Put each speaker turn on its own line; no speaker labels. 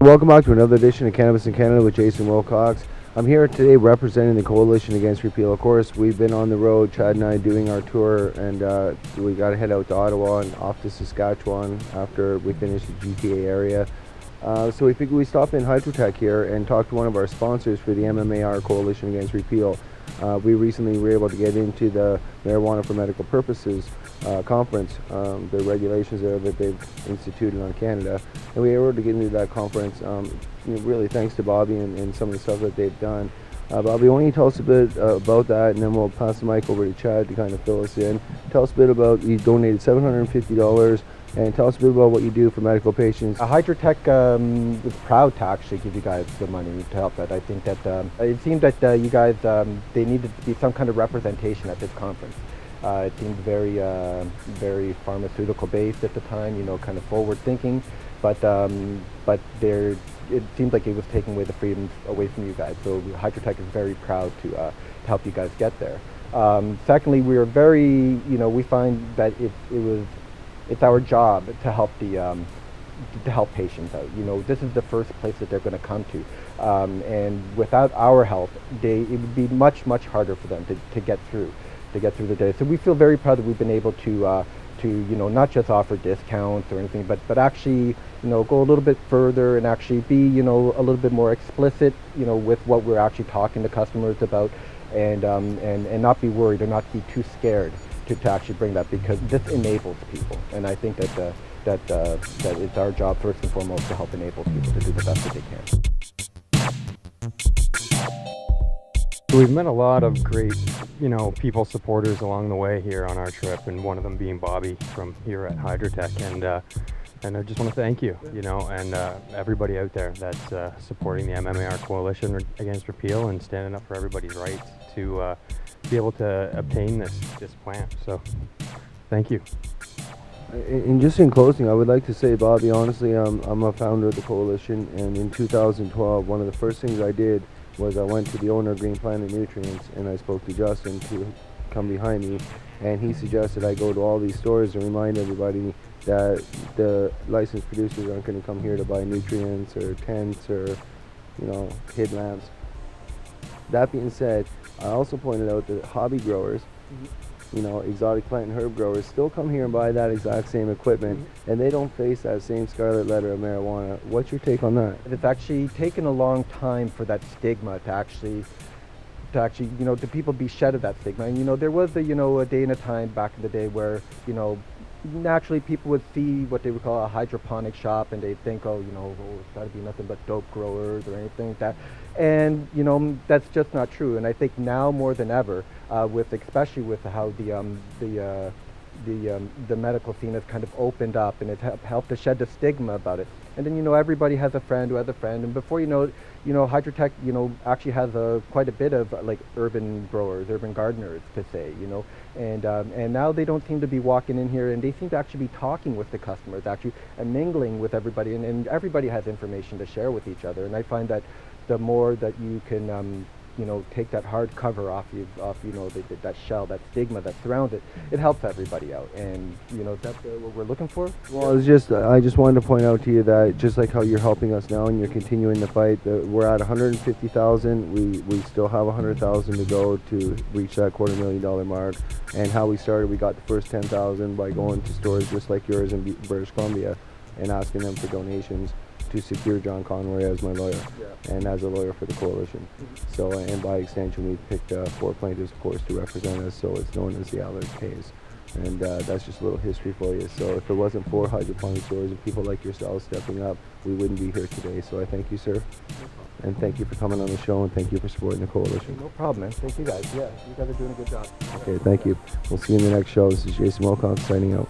Welcome back to another edition of Cannabis in Canada with Jason Wilcox. I'm here today representing the Coalition Against Repeal. Of course, we've been on the road, Chad and I, doing our tour, and we got to head out to Ottawa and off to Saskatchewan after we finish the GTA area. So we figured we'd stop in HydroTech here and talk to one of our sponsors for the MMAR Coalition Against Repeal. We recently were able to get into the Marijuana for Medical Purposes conference, the regulations there that they've instituted on Canada, and we were able to get into that conference really thanks to Bobby and some of the stuff that they've done. Bobby, why don't you tell us a bit about that, and then we'll pass the mic over to Chad to kind of fill us in. Tell us a bit about, you donated $750, and tell us a bit about what you do for medical patients.
HydroTech was proud to actually give you guys the money to help that. I think that it seemed that you guys, they needed to be some kind of representation at this conference. It seemed very pharmaceutical based at the time, you know, kind of forward thinking, but it seemed like it was taking away the freedoms away from you guys. So HydroTech is very proud to help you guys get there. Secondly, we are very, you know, we find that it's our job to help to help patients out. You know, this is the first place that they're going to come to, and without our help, it would be much harder for them to get through the day. So we feel very proud that we've been able to you know, not just offer discounts or anything, but actually, you know, go a little bit further and actually be, you know, a little bit more explicit, you know, with what we're actually talking to customers about, and not be worried or not be too scared to actually bring that, because this enables people, and I think that it's our job first and foremost to help enable people to do the best that they can.
We've met a lot of great, you know, people, supporters along the way here on our trip, and one of them being Bobby from here at HydroTech, and I just want to thank you, you know, and everybody out there that's supporting the MMAR Coalition Against Repeal and standing up for everybody's rights to be able to obtain this plant. So, thank you.
And just in closing, I would like to say, Bobby, honestly, I'm a founder of the coalition, and in 2012, one of the first things I did was I went to the owner of Green Planet Nutrients, and I spoke to Justin to come behind me, and he suggested I go to all these stores and remind everybody that the licensed producers aren't going to come here to buy nutrients or tents or, you know, head lamps. That being said, I also pointed out that hobby growers, you know, exotic plant and herb growers still come here and buy that exact same equipment, and they don't face that same scarlet letter of marijuana. What's your take on that?
It's actually taken a long time for that stigma to actually, you know, to people be shed of that stigma. And, you know, there was a day and a time back in the day where, you know, naturally people would see what they would call a hydroponic shop, and they'd think, oh, you know, it's got to be nothing but dope growers or anything like that. And, you know, that's just not true. And I think now more than ever, especially with how the medical scene has kind of opened up, and it's helped to shed the stigma about it. And then, you know, everybody has a friend who has a friend, and before you know it, you know, HydroTech, you know, actually has quite a bit of like urban growers, urban gardeners to say, you know, and now they don't seem to be walking in here, and they seem to actually be talking with the customers actually, and mingling with everybody, and everybody has information to share with each other. And I find that the more that you can you know, take that hard cover off you know, that shell, that stigma that surrounds it, it helps everybody out. And, you know, that's what we're looking for.
Well, it's just, I just wanted to point out to you that just like how you're helping us now and you're continuing the fight, we're at 150,000. We still have 100,000 to go to reach that $250,000 mark. And how we started, we got the first 10,000 by going to stores just like yours in British Columbia and asking them for donations to secure John Conroy as my lawyer, and as a lawyer for the coalition. So, and by extension, we picked 4 plaintiffs, of course, to represent us, so it's known as the Allard case. And that's just a little history for you. So if it wasn't for hydroponic stores and people like yourselves stepping up, we wouldn't be here today. So I thank you, sir. And thank you for coming on the show, and thank you for supporting the coalition.
No problem, man. Thank you guys. Yeah, you guys are doing a good job.
Okay, thank you. We'll see you in the next show. This is Jason Wilcox signing out.